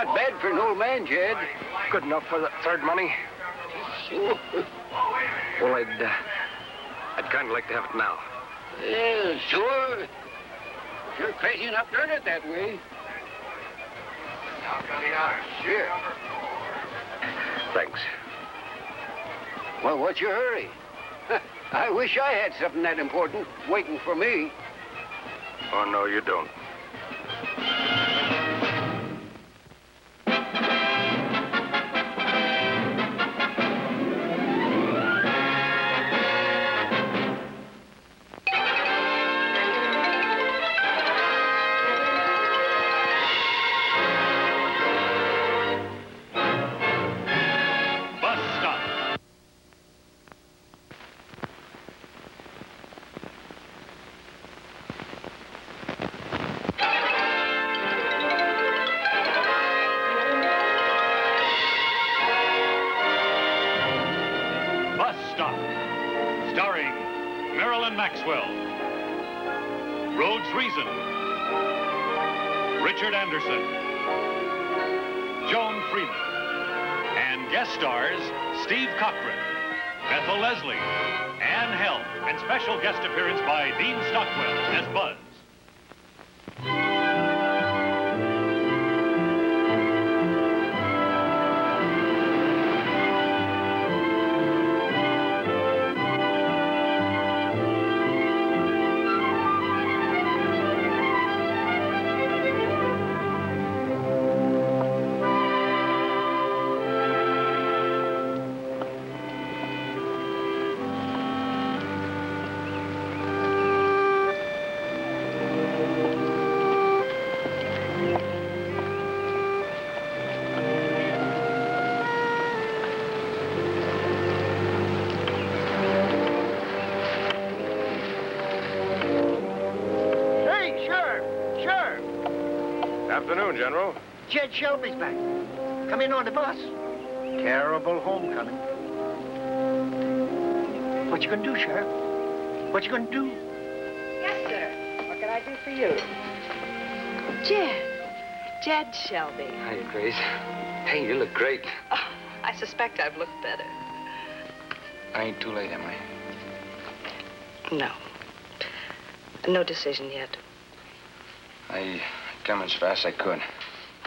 Not bad for an old man, Jed. Good enough for the third money. Well, I'd kind of like to have it now. Yeah, sure. Sure crazy enough to earn it that way. Sure. Thanks. Well, what's your hurry? I wish I had something that important waiting for me. Oh, no, you don't. Richard Anderson, Joan Freeman, and guest stars Steve Cochran, Bethel Leslie, Ann Helm, and special guest appearance by Dean Stockwell as Buzz. Afternoon, General. Jed Shelby's back. Come in on the bus. Terrible homecoming. What you gonna do, Sheriff? What you gonna do? Yes, sir. What can I do for you? Jed Shelby. Hi, Grace. Hey, you look great. Oh, I suspect I've looked better. I ain't too late, am I? No. No decision yet. I come as fast as I could.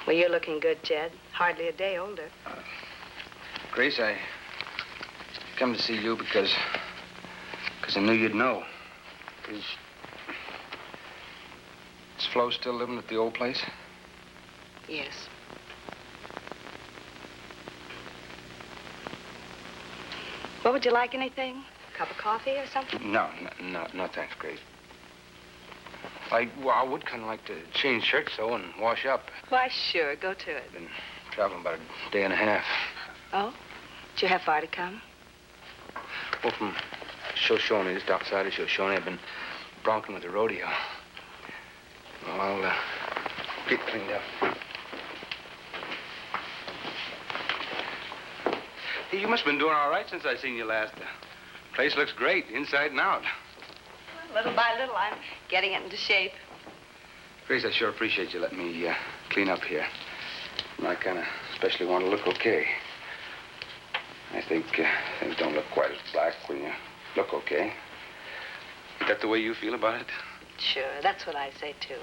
Well, you're looking good, Jed. Hardly a day older. Grace, I come to see you because I knew you'd know. Is Flo still living at the old place? Yes. What, would you like anything? A cup of coffee or something? No, thanks, Grace. I would kind of like to change shirts, though, and wash up. Why, sure. Go to it. Been traveling about a day and a half. Oh? Did you have far to come? Well, from Shoshone, just outside of Shoshone. I've been bronking with the rodeo. Well, I'll get cleaned up. Hey, you must have been doing all right since I seen you last. The place looks great, inside and out. Little by little, I'm getting it into shape. Grace, I sure appreciate you letting me clean up here. And I kind of especially want to look okay. I think things don't look quite as black when you look okay. Is that the way you feel about it? Sure, that's what I say, too.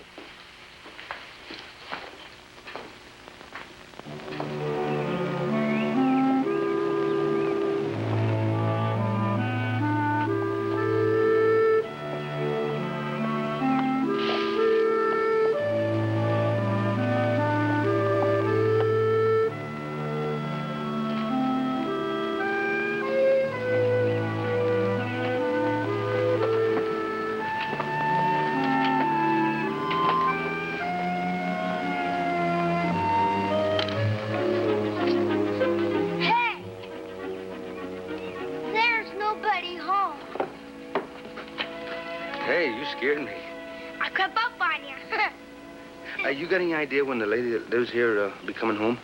You got any idea when the lady that lives here will be coming home?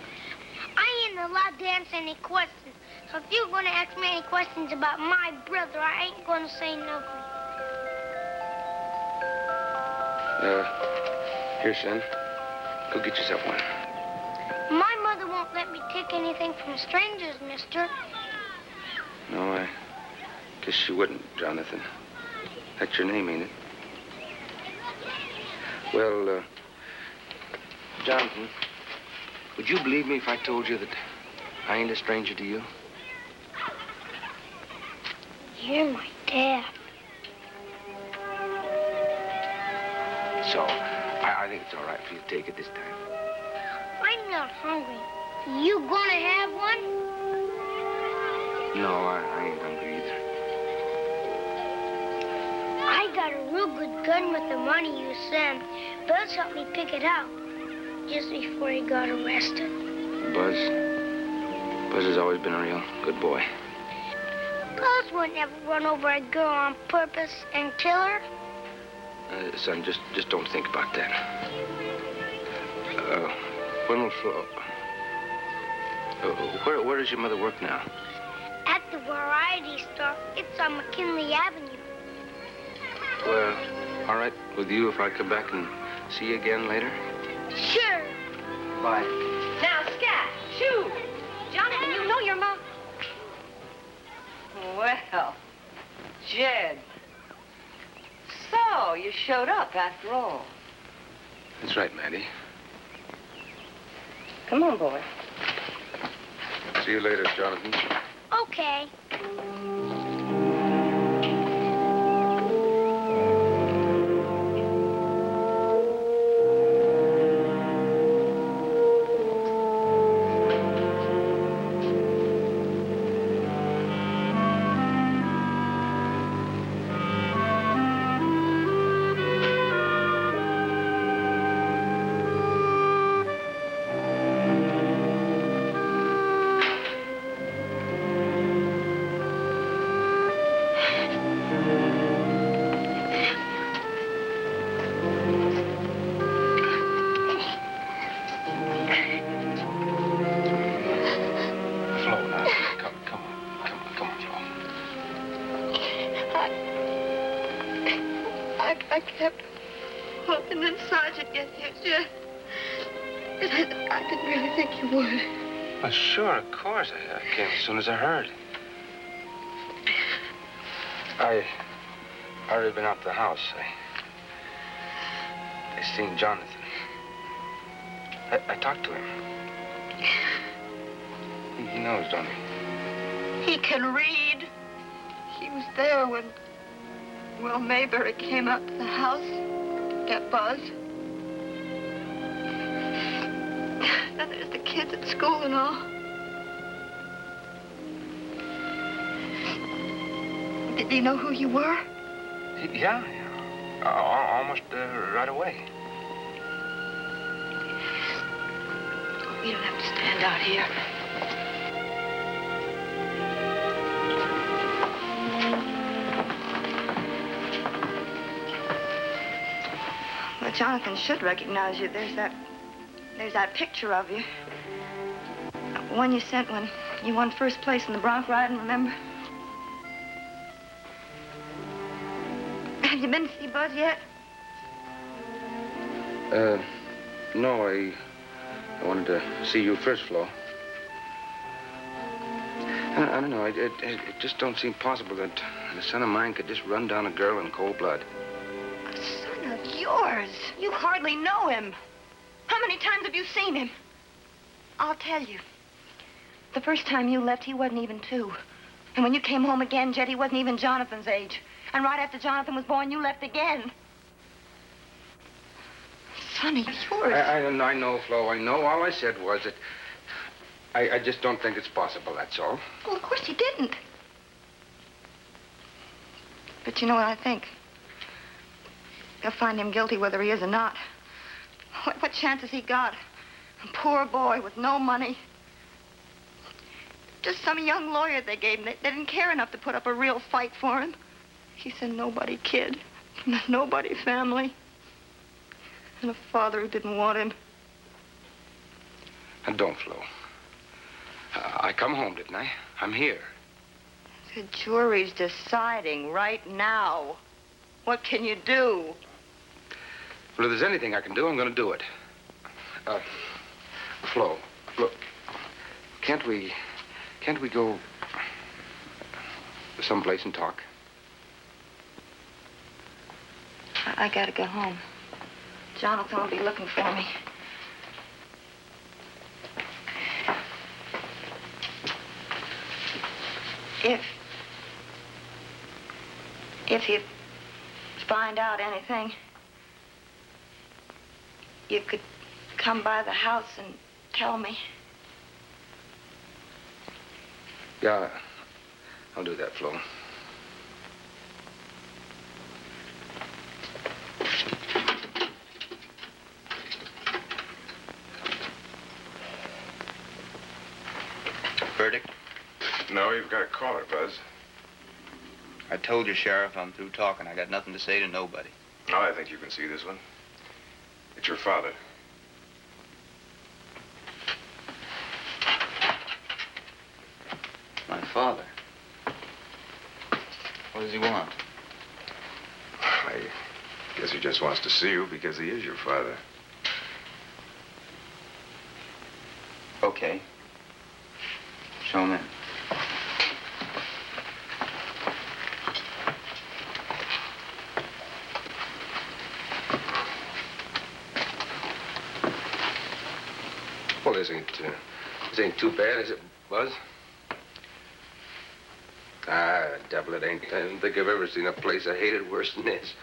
I ain't allowed to answer any questions. So if you're going to ask me any questions about my brother, I ain't going to say nothing. Here, son. Go get yourself one. My mother won't let me take anything from strangers, mister. No, I guess she wouldn't, Jonathan. That's your name, ain't it? Well, Jonathan, would you believe me if I told you that I ain't a stranger to you? You're my dad. So, I think it's all right for you to take it this time. I'm not hungry. You gonna have one? No, I ain't hungry either. I got a real good gun with the money you sent. Buzz helped me pick it out just before he got arrested. Buzz has always been a real good boy. Buzz would never run over a girl on purpose and kill her. Son, just don't think about that. When will Flo... where does your mother work now? At the variety store. It's on McKinley Avenue. Well, all right with you if I come back and see you again later? Sure. Bye. Now, Scat, shoo! Jonathan, you know your mom. Well, Jed. So, you showed up after all. That's right, Maddie. Come on, boy. See you later, Jonathan. Okay. I kept hoping that Sergeant get here, Jed. But I didn't really think you would. Well, sure, of course. I came as soon as I heard. I already been out to the house. I seen Jonathan. I talked to him. He knows, don't he? He can read. He was there when Will Mayberry came out to the house to get Buzz. Then there's the kids at school and all. Did he know who you were? Yeah. Almost right away. We don't have to stand out here. Well, Jonathan should recognize you. There's that picture of you. One you sent when you won first place in the bronc riding, remember? Have you been to see Buzz yet? No, I wanted to see you first, Flo. I don't know. It just don't seem possible that a son of mine could just run down a girl in cold blood. A son of yours? You hardly know him. How many times have you seen him? I'll tell you. The first time you left, he wasn't even 2. And when you came home again, Jed, he wasn't even Jonathan's age. And right after Jonathan was born, you left again. Sonny, yours. I know, Flo. I know. All I said was that I just don't think it's possible, that's all. Well, of course you didn't. But you know what I think? They'll find him guilty whether he is or not. What chance has he got? A poor boy with no money. Just some young lawyer they gave him. They didn't care enough to put up a real fight for him. He's a nobody kid from a nobody family. And a father who didn't want him. And don't, Flo. I come home, didn't I? I'm here. The jury's deciding right now. What can you do? Well, if there's anything I can do, I'm going to do it. Flo, Look, can't we go someplace and talk? I gotta go home. Jonathan will be looking for me. If you find out anything, you could come by the house and tell me. Yeah, I'll do that, Flo. Verdict? No, you've got to call her, Buzz. I told you, Sheriff, I'm through talking. I got nothing to say to nobody. Oh, I think you can see this one. It's your father. My father? What does he want? I guess he just wants to see you because he is your father. Okay. Show him in. Well, this ain't too bad, is it, Buzz? Ah, devil, it ain't. I don't think I've ever seen a place I hated worse than this.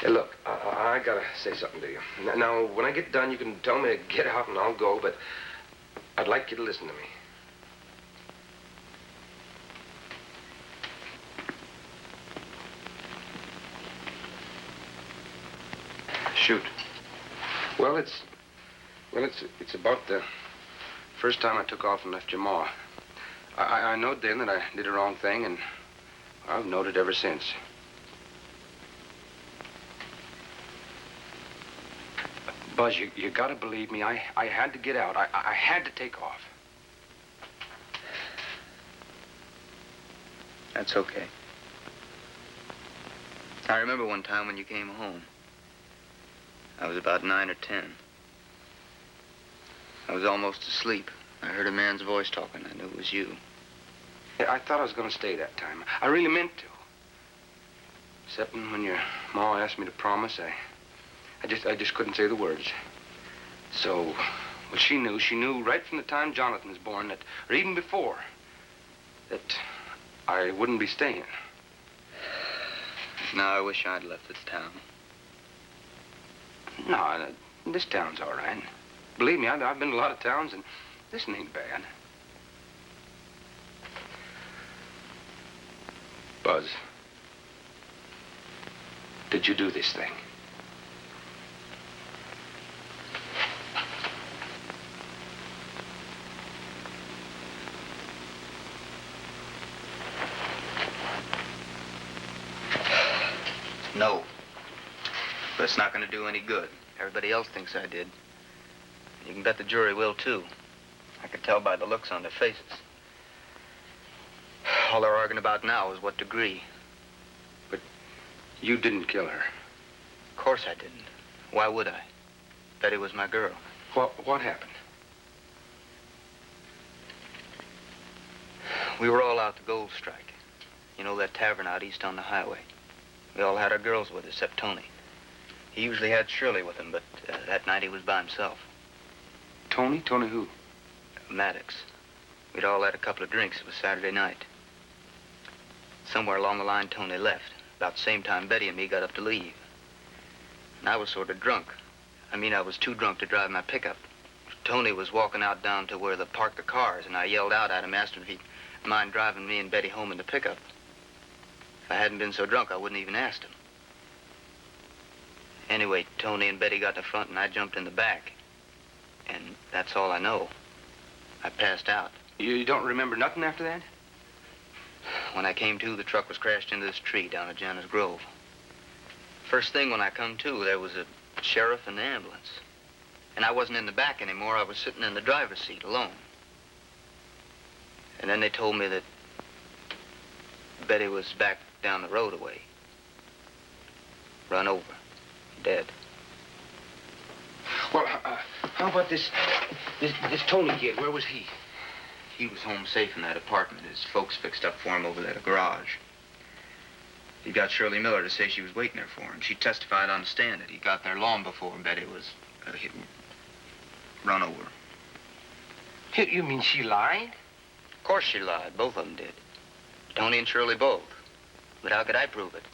Hey, look, I gotta say something to you. Now, when I get done, you can tell me to get out and I'll go, but I'd like you to listen to me. Shoot. Well, it's about the first time I took off and left your ma. I knowed then that I did the wrong thing, and I've known it ever since. Buzz, you gotta believe me. I had to get out. I had to take off. That's okay. I remember one time when you came home. I was about 9 or 10. I was almost asleep. I heard a man's voice talking. I knew it was you. Yeah, I thought I was gonna stay that time. I really meant to. Except when your ma asked me to promise, I just couldn't say the words. So, well, she knew right from the time Jonathan was born that, or even before, that I wouldn't be staying. Now I wish I'd left this town. No, this town's all right. Believe me, I've been to a lot of towns, and this ain't bad. Buzz, did you do this thing? No. But it's not going to do any good. Everybody else thinks I did. You can bet the jury will, too. I could tell by the looks on their faces. All they're arguing about now is what degree. But you didn't kill her. Of course I didn't. Why would I? Betty was my girl. What happened? We were all out to Gold Strike. You know, that tavern out east on the highway. We all had our girls with us, except Tony. He usually had Shirley with him, but that night he was by himself. Tony? Tony who? Maddox. We'd all had a couple of drinks. It was Saturday night. Somewhere along the line, Tony left. About the same time Betty and me got up to leave. And I was sort of drunk. I was too drunk to drive my pickup. Tony was walking out down to where they parked the cars, and I yelled out at him, asked him if he'd mind driving me and Betty home in the pickup. If I hadn't been so drunk, I wouldn't even asked him. Anyway, Tony and Betty got in the front, and I jumped in the back. And that's all I know. I passed out. You don't remember nothing after that? When I came to, the truck was crashed into this tree down at Janus Grove. First thing when I come to, there was a sheriff and the ambulance. And I wasn't in the back anymore. I was sitting in the driver's seat alone. And then they told me that Betty was back down the road away. Run over. Dead. Well, how about this Tony kid? Where was he? He was home safe in that apartment. His folks fixed up for him over there at a garage. He got Shirley Miller to say she was waiting there for him. She testified on the stand that he got there long before Betty was run over. You mean she lied? Of course she lied. Both of them did. Tony and Shirley both. But how could I prove it?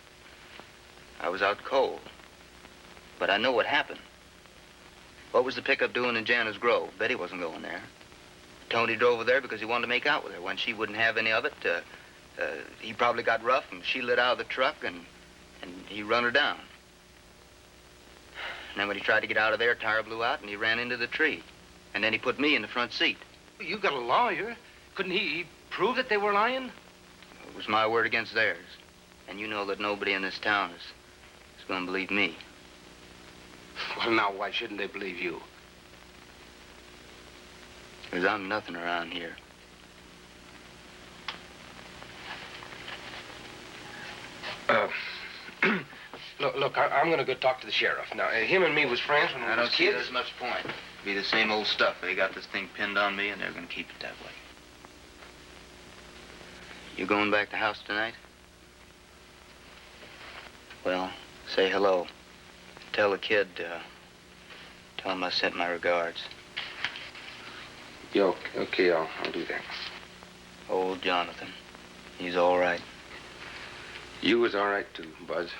I was out cold. But I know what happened. What was the pickup doing in Janner's Grove? Betty wasn't going there. Tony drove her there because he wanted to make out with her. When she wouldn't have any of it, he probably got rough and she lit out of the truck and he run her down. And then when he tried to get out of there, a tire blew out and he ran into the tree. And then he put me in the front seat. You got a lawyer. Couldn't he prove that they were lying? It was my word against theirs. And you know that nobody in this town is going to believe me. Well, now, why shouldn't they believe you? Because I'm nothing around here. Look, I'm going to go talk to the sheriff. Now, him and me was friends when we I was don't see kids. there's much point. Be the same old stuff. They got this thing pinned on me, and they're going to keep it that way. You going back to the house tonight? Well, say hello. Tell the kid, tell him I sent my regards. Yeah, okay, I'll do that. Old Jonathan. He's all right. You was all right, too, Buzz.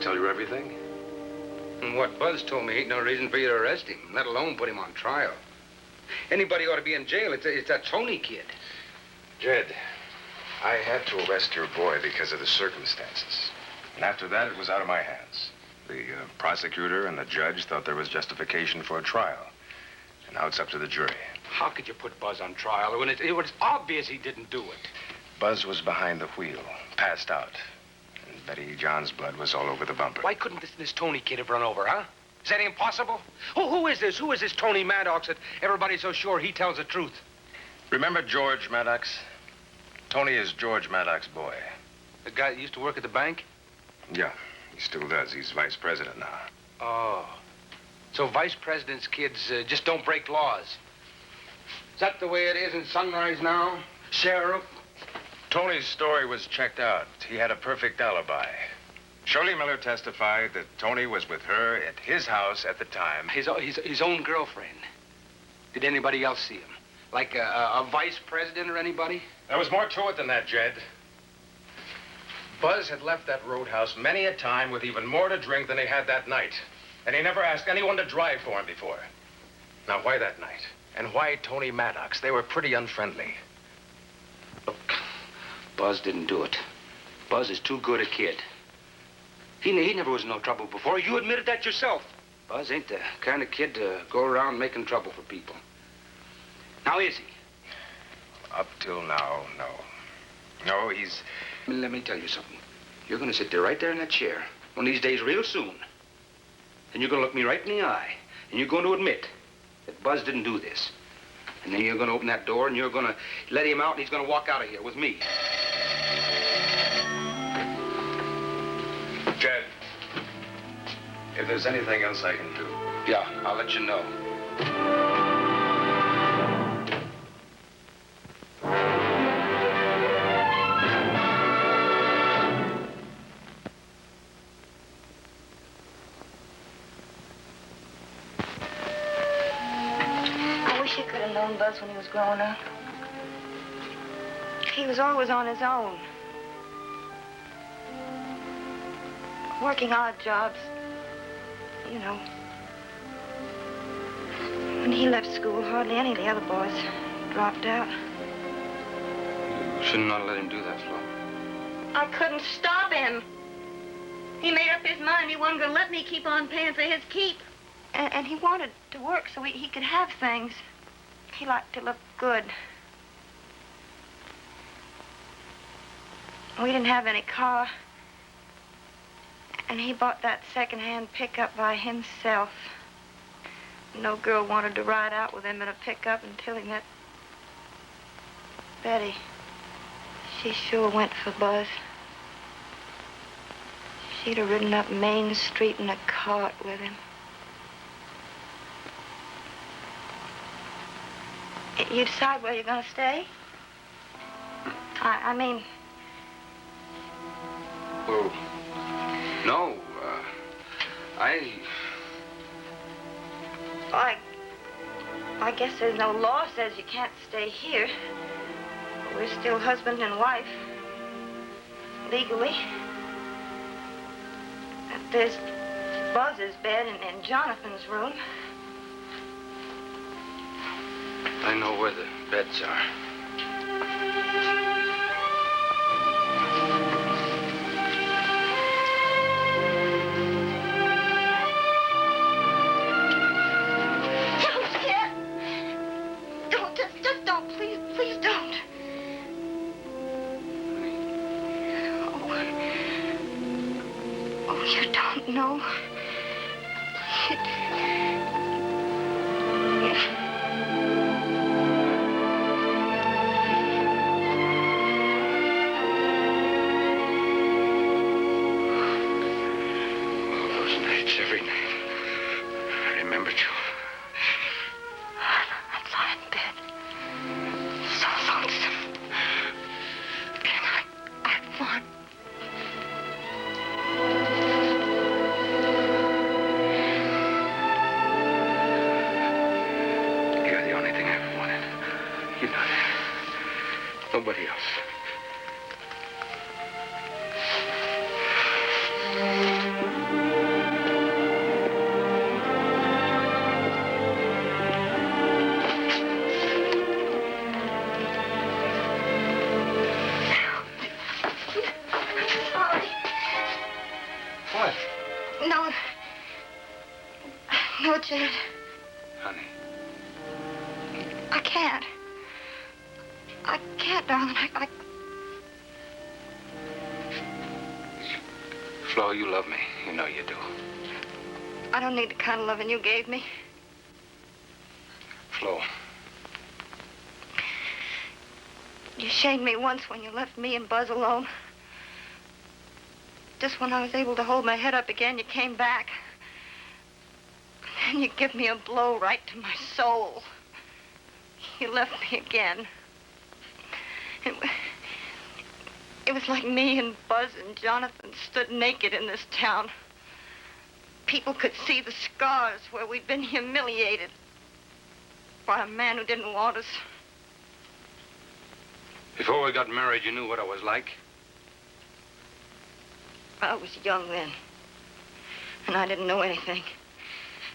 Tell you everything? And what Buzz told me ain't no reason for you to arrest him, let alone put him on trial. Anybody ought to be in jail. It's that Tony kid. Jed, I had to arrest your boy because of the circumstances. And after that, it was out of my hands. The prosecutor and the judge thought there was justification for a trial. And now it's up to the jury. How could you put Buzz on trial when it was obvious he didn't do it? Buzz was behind the wheel, passed out. And Betty John's blood was all over the bumper. Why couldn't this Tony kid have run over, huh? Is that impossible? Who is this? Who is this Tony Maddox that everybody's so sure he tells the truth? Remember George Maddox? Tony is George Maddox's boy. The guy that used to work at the bank? Yeah, he still does. He's vice president now. Oh. So vice president's kids just don't break laws. Is that the way it is in Sunrise now? Sheriff? Tony's story was checked out. He had a perfect alibi. Shirley Miller testified that Tony was with her at his house at the time. His own girlfriend. Did anybody else see him? Like a vice president or anybody? There was more to it than that, Jed. Buzz had left that roadhouse many a time with even more to drink than he had that night. And he never asked anyone to drive for him before. Now, why that night? And why Tony Maddox? They were pretty unfriendly. Look, Buzz didn't do it. Buzz is too good a kid. He never was in no trouble before. You admitted that yourself. Buzz ain't the kind of kid to go around making trouble for people. Now, is he? Up till now, no. No, he's... Let me tell you something. You're going to sit there right there in that chair one of these days real soon. And you're going to look me right in the eye. And you're going to admit that Buzz didn't do this. And then you're going to open that door and you're going to let him out and he's going to walk out of here with me. Jed, if there's anything else I can do... Yeah, I'll let you know. I wish you could have known Buzz when he was growing up. He was always on his own. Working odd jobs, you know. When he left school, hardly any of the other boys dropped out. You should not let him do that, Flo. I couldn't stop him. He made up his mind he wasn't going to let me keep on paying for his keep. And he wanted to work so he could have things. He liked to look good. We didn't have any car. And he bought that second-hand pickup by himself. No girl wanted to ride out with him in a pickup until he met Betty. She sure went for Buzz. She'd have ridden up Main Street in a cart with him. You decide where you're gonna stay? I mean... Oh, no, I guess there's no law says you can't stay here. We're still husband and wife. Legally. There's Buzz's bed in Jonathan's room. I know where the beds are. No. Those nights, every night, I remembered you. I'd lie in bed. So lonesome. And I'd want... Nobody else. Sorry. What? No. No, Jed. Honey. I can't. I can't, darling. Flo, you love me. You know you do. I don't need the kind of loving you gave me. Flo. You shamed me once when you left me and Buzz alone. Just when I was able to hold my head up again, you came back. And you give me a blow right to my soul. You left me again. It was like me and Buzz and Jonathan stood naked in this town. People could see the scars where we'd been humiliated by a man who didn't want us. Before we got married, you knew what I was like? I was young then, and I didn't know anything.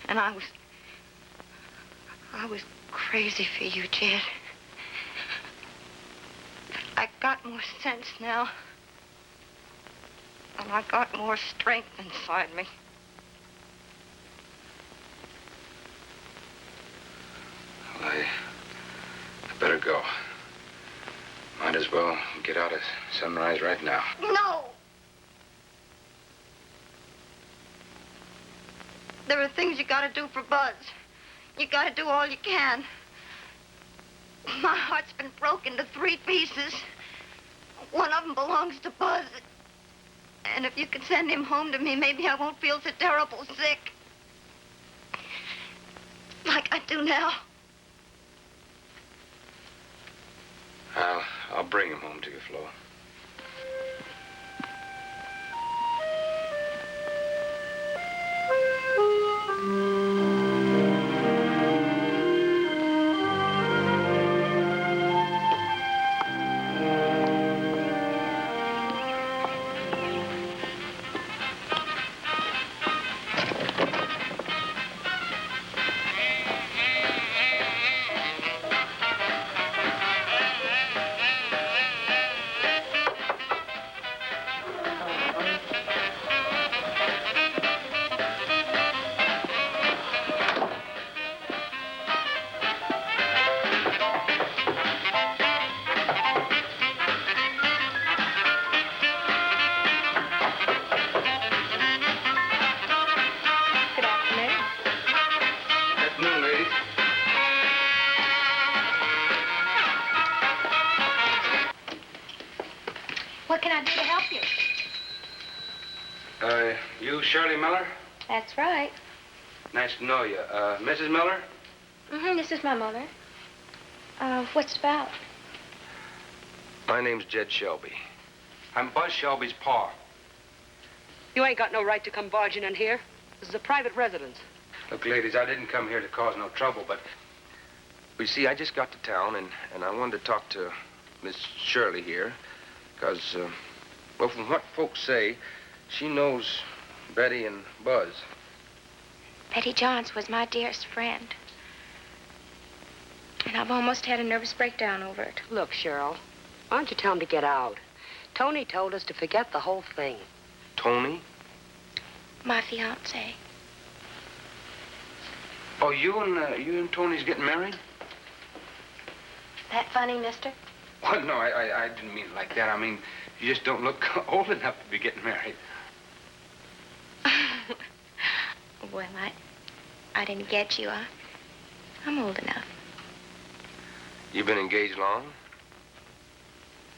And I was crazy for you, Jed. I got more sense now. And I got more strength inside me. Well, I better go. Might as well get out at sunrise right now. No! There are things you gotta do for Buzz. You gotta do all you can. My heart's been broken to 3 pieces. One of them belongs to Buzz. And if you could send him home to me, maybe I won't feel so terrible sick. Like I do now. I'll bring him home to you, Flo. What can I do to help you? You Shirley Miller? That's right. Nice to know you. Mrs. Miller? This is my mother. What's it about? My name's Jed Shelby. I'm Buzz Shelby's pa. You ain't got no right to come barging in here. This is a private residence. Look, ladies, I didn't come here to cause no trouble, but... You see, I just got to town, and I wanted to talk to Miss Shirley here, because, well, from what folks say, she knows Betty and Buzz. Betty Johns was my dearest friend. And I've almost had a nervous breakdown over it. Look, Cheryl, why don't you tell him to get out? Tony told us to forget the whole thing. Tony? My fiancé. Oh, you and Tony's getting married? That funny, mister? Well, no, I didn't mean it like that. I mean, you just don't look old enough to be getting married. Well, I didn't get you. I'm old enough. You been engaged long?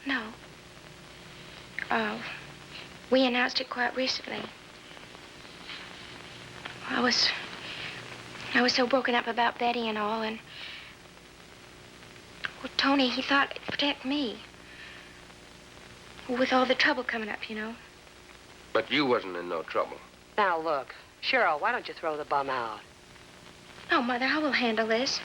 No. We announced it quite recently. I was so broken up about Betty and all, and... Well, Tony, he thought it'd protect me. With all the trouble coming up, you know. But you wasn't in no trouble. Now, look, Cheryl, why don't you throw the bum out? No, Mother, I will handle this.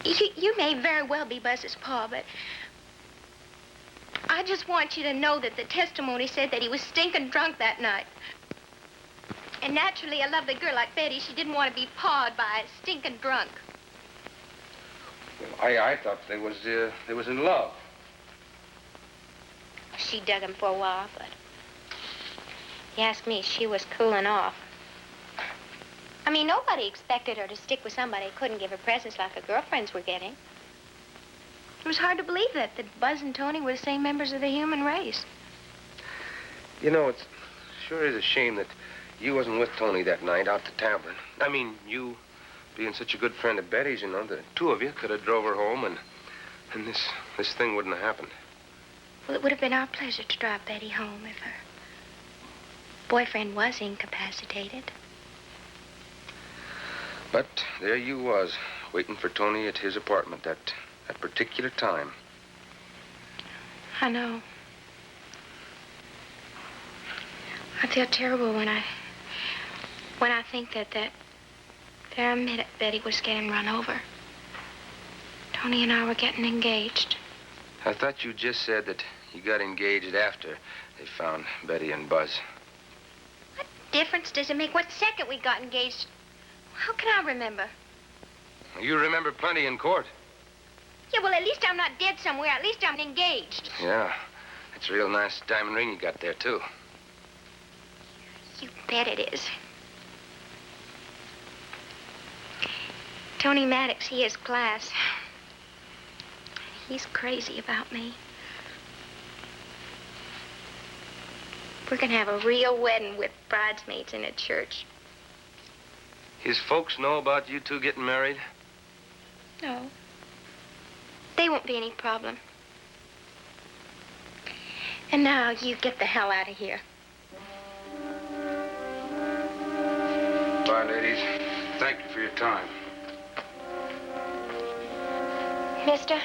You may very well be Buzz's pa, but... I just want you to know that the testimony said that he was stinking drunk that night. And naturally, a lovely girl like Betty, she didn't want to be pawed by a stinking drunk. Well, I thought they was in love. She dug him for a while, but... You ask me, she was cooling off. I mean, nobody expected her to stick with somebody who couldn't give her presents like her girlfriends were getting. It was hard to believe that Buzz and Tony were the same members of the human race. You know, it sure is a shame that you wasn't with Tony that night out the tavern. I mean, you being such a good friend of Betty's, you know, the two of you could have drove her home and this thing wouldn't have happened. Well, it would have been our pleasure to drive Betty home if her boyfriend was incapacitated. But there you was, waiting for Tony at his apartment that particular time. I know. I feel terrible when I think that there minute Betty was getting run over. Tony and I were getting engaged. I thought you just said that you got engaged after they found Betty and Buzz. What difference does it make what second we got engaged? How can I remember? You remember plenty in court. Yeah, well, at least I'm not dead somewhere. At least I'm engaged. Yeah, it's a real nice diamond ring you got there, too. You bet it is. Tony Maddox, he has class. He's crazy about me. We're gonna have a real wedding with bridesmaids in a church. His folks know about you two getting married? No. They won't be any problem. And now you get the hell out of here. Bye, ladies. Thank you for your time. Mister,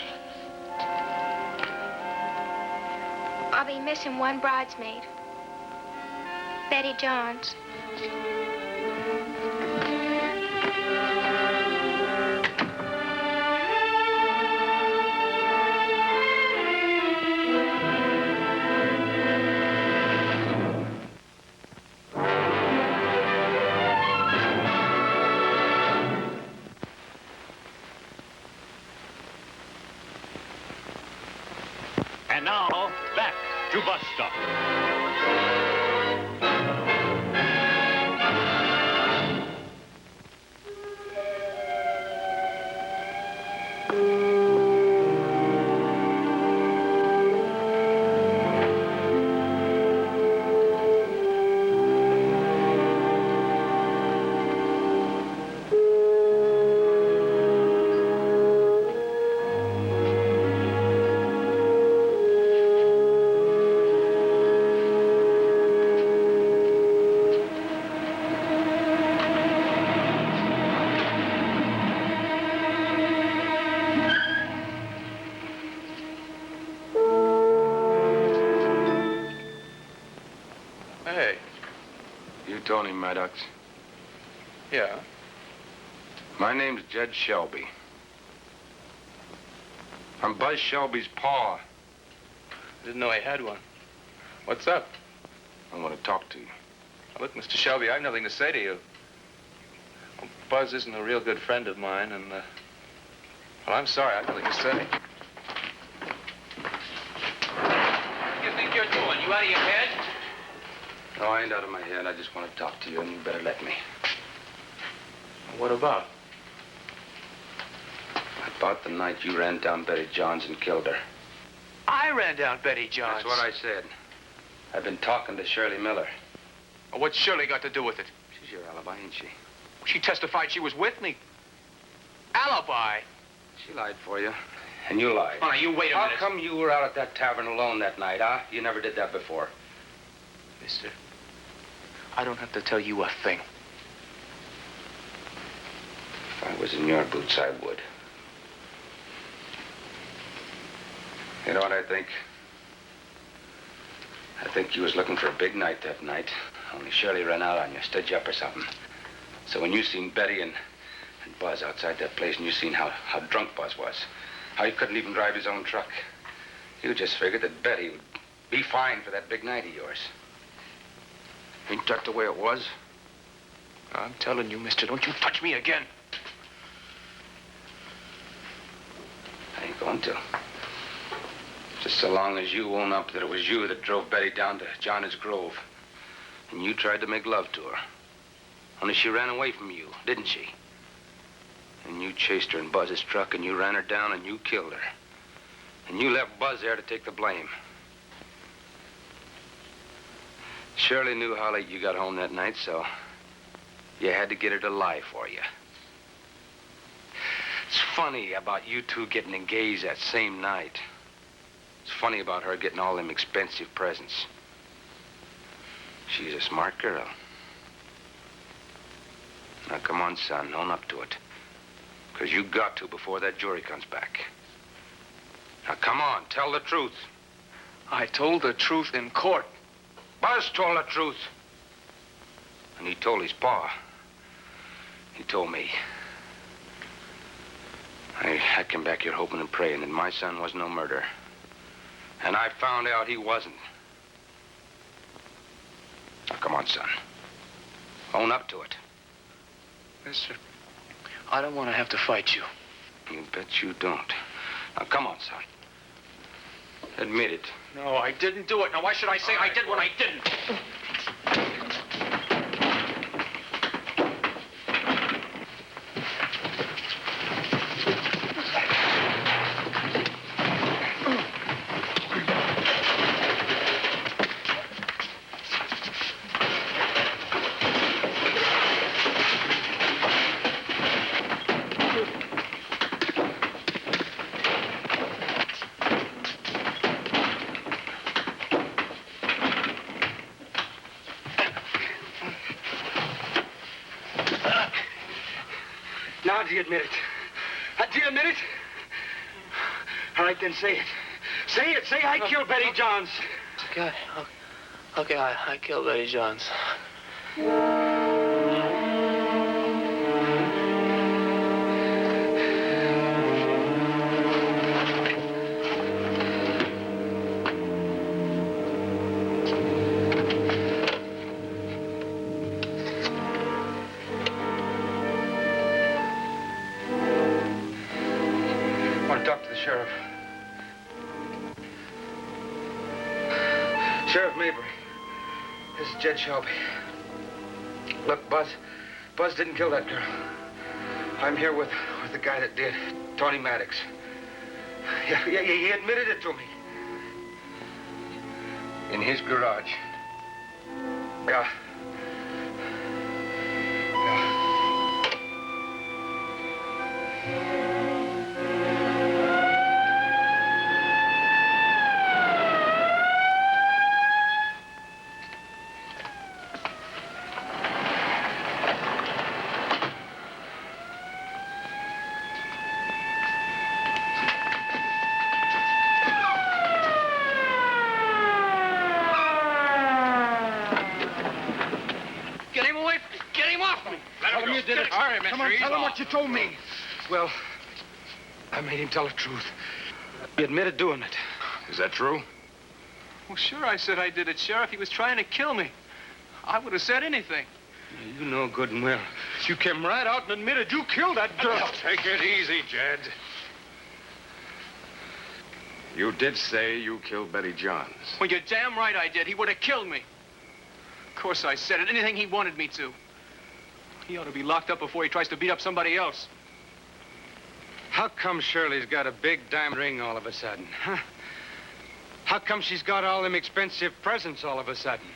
I'll be missing one bridesmaid. Betty Johns. And now, back to Bus Stop. Tony Maddox? Yeah. My name's Jed Shelby. I'm Buzz Shelby's pa. Didn't know I had one. What's up? I want to talk to you. Look, Mr. Shelby, I have nothing to say to you. Well, Buzz isn't a real good friend of mine, and, well, I'm sorry. I have nothing to say. What do you think you're doing? You out of your head? No, I ain't out of my head. I just want to talk to you, and you better let me. What about? About the night you ran down Betty Johns and killed her. I ran down Betty Johns. That's what I said. I've been talking to Shirley Miller. Well, what's Shirley got to do with it? She's your alibi, ain't she? She testified she was with me. Alibi? She lied for you, and you lied. Oh, now, you wait a minute. How come you were out at that tavern alone that night, huh? You never did that before. Mister, I don't have to tell you a thing. If I was in your boots, I would. You know what I think? I think you was looking for a big night that night. Only Shirley ran out on you, stood you up or something. So when you seen Betty and Buzz outside that place and you seen how drunk Buzz was, how he couldn't even drive his own truck, you just figured that Betty would be fine for that big night of yours. Ain't that the way it was? I'm telling you, mister, don't you touch me again. I ain't going to. Just so long as you own up that it was you that drove Betty down to Johnny's Grove. And you tried to make love to her. Only she ran away from you, didn't she? And you chased her in Buzz's truck and you ran her down and you killed her. And you left Buzz there to take the blame. Shirley knew how late you got home that night, so you had to get her to lie for you. It's funny about you two getting engaged that same night. It's funny about her getting all them expensive presents. She's a smart girl. Now, come on, son, own up to it. Because you got to before that jury comes back. Now, come on, tell the truth. I told the truth in court. Buzz told the truth. And he told his pa. He told me. I came back here hoping and praying that my son was no murderer. And I found out he wasn't. Now, come on, son. Own up to it. Mister, I don't want to have to fight you. You bet you don't. Now, come on, son. Admit it. No, I didn't do it. Now, why should I say I did when I didn't? Now, do you admit it? Do you admit it? All right, then say it. Say it. Say I killed Betty Johns. Okay, I killed Betty Johns. I want to talk to the sheriff. Sheriff Mabry. This is Jed Shelby. Look, Buzz didn't kill that girl. I'm here with the guy that did, Tony Maddox. Yeah, he admitted it to me. In his garage. Yeah. Get did it. All right, mister, Come on, ease tell him off. what you told me. Well, I made him tell the truth. He admitted doing it. Is that true? Well, sure, I said I did it, Sheriff. He was trying to kill me. I would have said anything. You know good and well. You came right out and admitted you killed that girl. Take it easy, Jed. You did say you killed Betty Johns. Well, you're damn right I did. He would have killed me. Of course I said it. Anything he wanted me to. He ought to be locked up before he tries to beat up somebody else. How come Shirley's got a big diamond ring all of a sudden, huh? How come she's got all them expensive presents all of a sudden?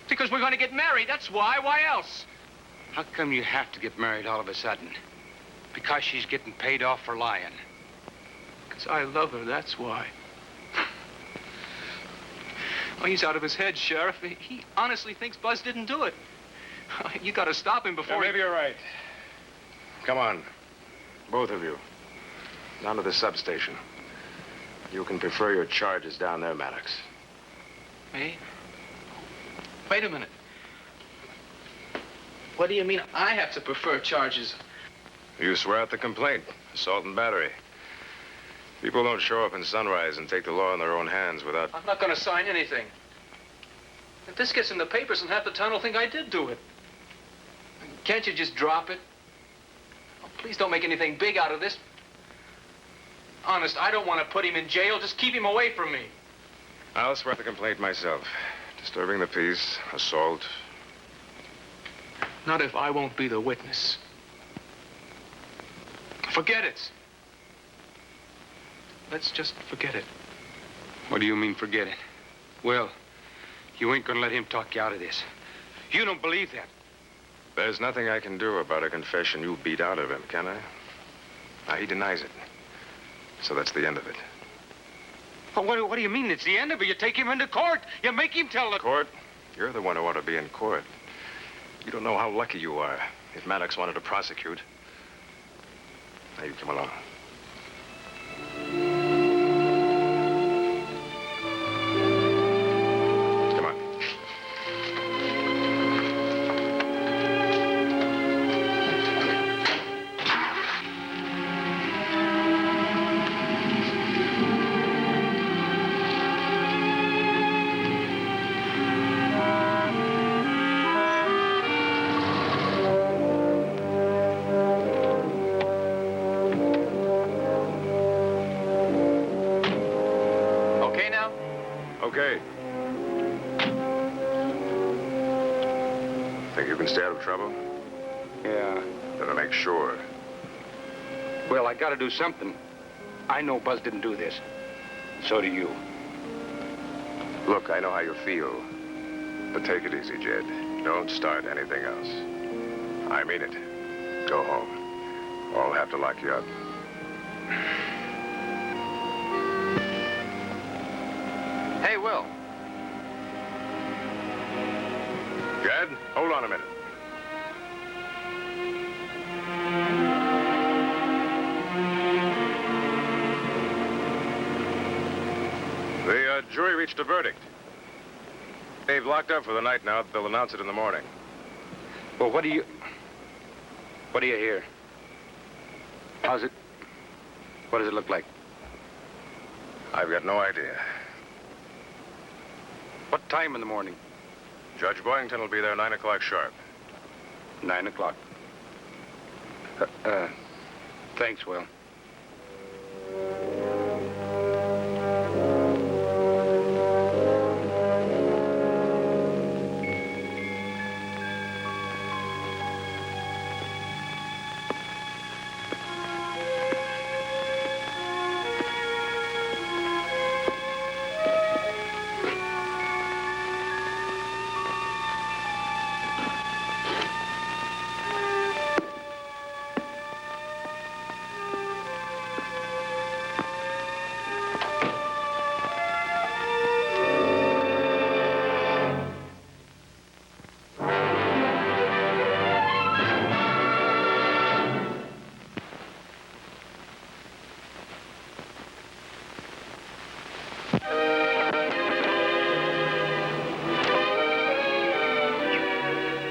Because we're going to get married, that's why. Why else? How come you have to get married all of a sudden? Because she's getting paid off for lying. Because I love her, that's why. Oh, he's out of his head, Sheriff. He honestly thinks Buzz didn't do it. You got to stop him before Maybe you're right. Come on. Both of you. Down to the substation. You can prefer your charges down there, Maddox. Me? Wait a minute. What do you mean I have to prefer charges? You swear out the complaint. Assault and battery. People don't show up in Sunrise and take the law in their own hands without... I'm not going to sign anything. If this gets in the papers, and half the town will think I did do it. Can't you just drop it? Oh, please don't make anything big out of this. Honest, I don't want to put him in jail. Just keep him away from me. I'll swear out the complaint myself. Disturbing the peace, assault. Not if I won't be the witness. Forget it. Let's just forget it. What do you mean, forget it? Well, you ain't gonna let him talk you out of this. You don't believe that. There's nothing I can do about a confession you beat out of him, can I? Now, he denies it. So that's the end of it. Well, what do you mean it's the end of it? You take him into court. You make him tell the... Court? You're the one who ought to be in court. You don't know how lucky you are. If Maddox wanted to prosecute. Now, you come along. Come on. Okay now? Okay. Think you can stay out of trouble? Yeah. Better make sure. Well, I gotta do something. I know Buzz didn't do this. So do you. Look, I know how you feel. But take it easy, Jed. Don't start anything else. I mean it. Go home. Or I'll have to lock you up. Hey, Will. Jed, hold on a minute. The jury reached a verdict. They've locked up for the night now. They'll announce it in the morning. Well, what do you hear? How's it? What does it look like? I've got no idea. What time in the morning? Judge Boyington will be there 9 o'clock sharp. 9 o'clock. Thanks, Will.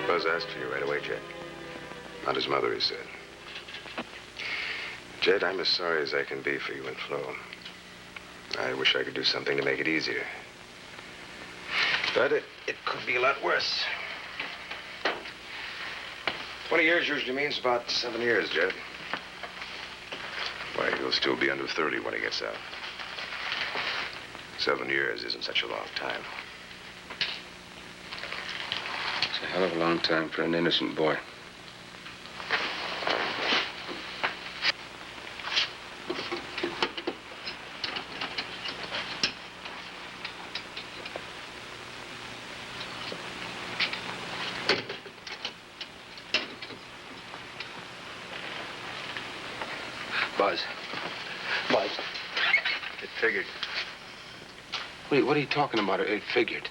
Buzz asked for you right away, Jed. Not his mother, he said. Jed, I'm as sorry as I can be for you and Flo. I wish I could do something to make it easier. But it could be a lot worse. 20 years usually means about 7 years, Jed. Why, he'll still be under 30 when he gets out. 7 years isn't such a long time. It's a hell of a long time for an innocent boy. Buzz. It figured. What are you talking about? It figured.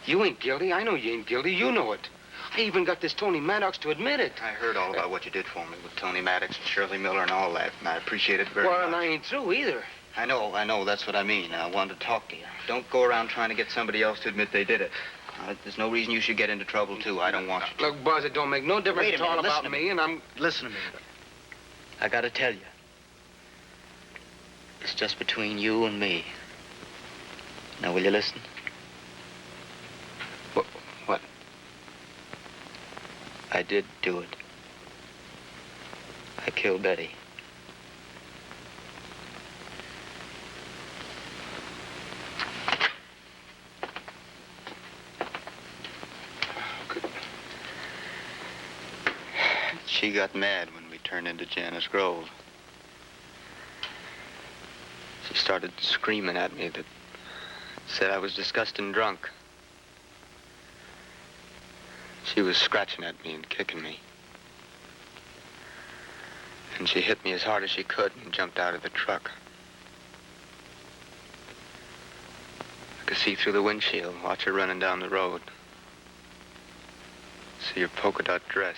You ain't guilty. I know you ain't guilty. You know it. I even got this Tony Maddox to admit it. I heard all about what you did for me with Tony Maddox and Shirley Miller and all that, and I appreciate it very much. Well, and I ain't through either. I know. That's what I mean. I wanted to talk to you. Don't go around trying to get somebody else to admit they did it. There's no reason you should get into trouble, too. I don't want you to. Look, Buzz, it don't make no difference. Wait a It's all minute, about listen to me, and I'm... Listen to me. I gotta tell you. It's just between you and me. Now, will you listen? What? I did do it. I killed Betty. She got mad when we turned into Janice Grove. She started screaming at me that said I was disgusting drunk. She was scratching at me and kicking me. And she hit me as hard as she could and jumped out of the truck. I could see through the windshield, watch her running down the road. See her polka dot dress.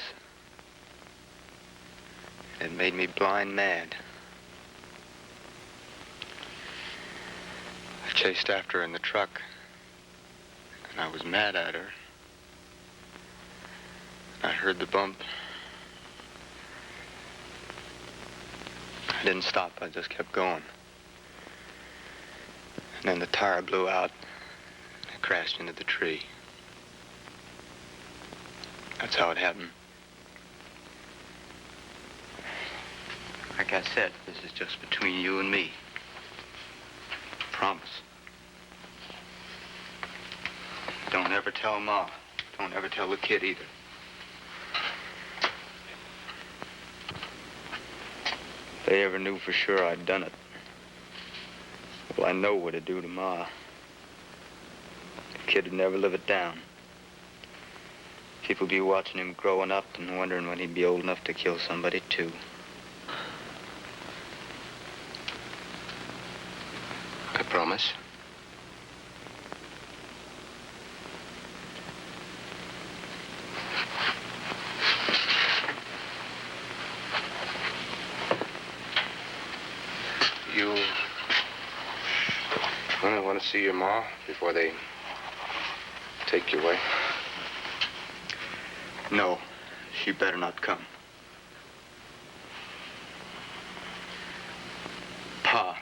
It made me blind mad. I chased after her in the truck, and I was mad at her. I heard the bump. I didn't stop, I just kept going. And then the tire blew out, and I crashed into the tree. That's how it happened. Like I said, this is just between you and me. Promise. Don't ever tell Ma. Don't ever tell the kid either. If they ever knew for sure I'd done it, well, I know what it'd do to Ma. The kid would never live it down. People be watching him growing up and wondering when he'd be old enough to kill somebody, too. I promise. You want to see your ma before they take you away? No, she better not come. Pa.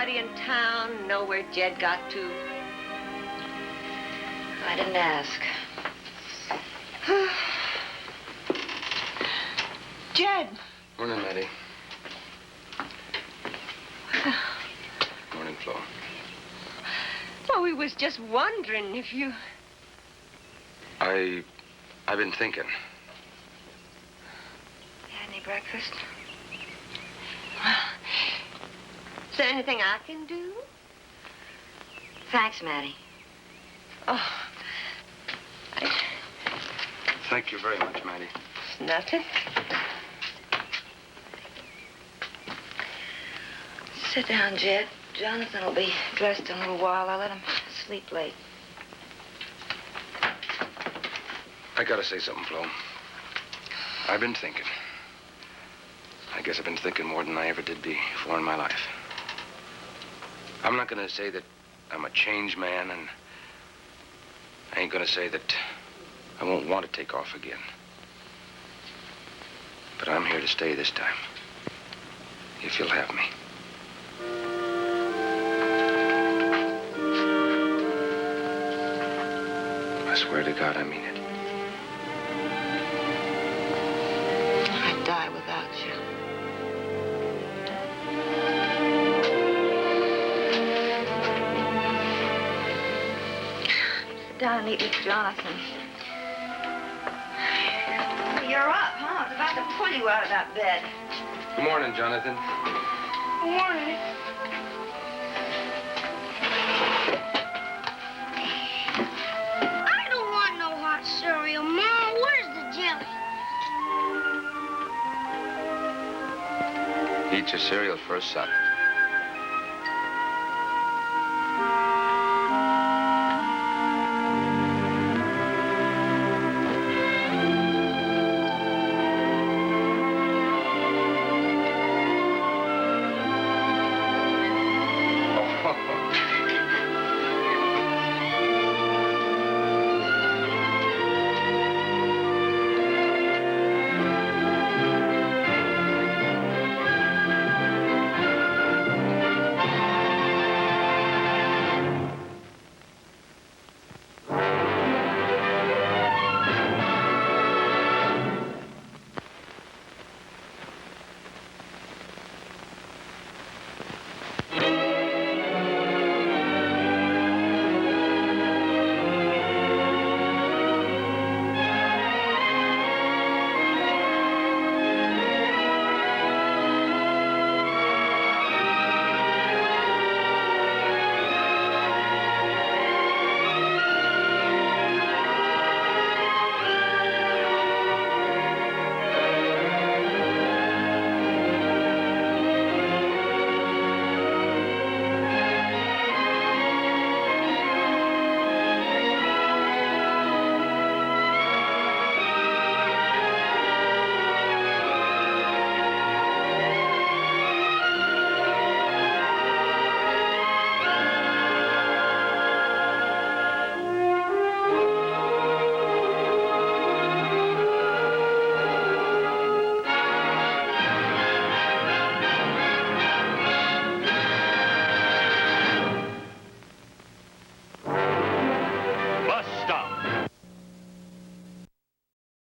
anybody in town know where Jed got to? I didn't ask. Jed. Morning, Maddie. Morning, Flo. Well, we was just wondering if you... I've been thinking. Had any breakfast? Is there anything I can do? Thanks, Maddie. Oh, Thank you very much, Maddie. nothing. Sit down, Jed. Jonathan will be dressed in a little while. I'll let him sleep late. I gotta say something, Flo. I've been thinking. I guess I've been thinking more than I ever did before in my life. I'm not gonna say that I'm a changed man, and I ain't gonna say that I won't want to take off again. But I'm here to stay this time, if you'll have me. I swear to God, I mean it. I'd die without you. Sit down and eat with Jonathan. You're up, huh? I was about to pull you out of that bed. Good morning, Jonathan. Good morning. I don't want no hot cereal, Mom. Where's the jelly? Eat your cereal first, son.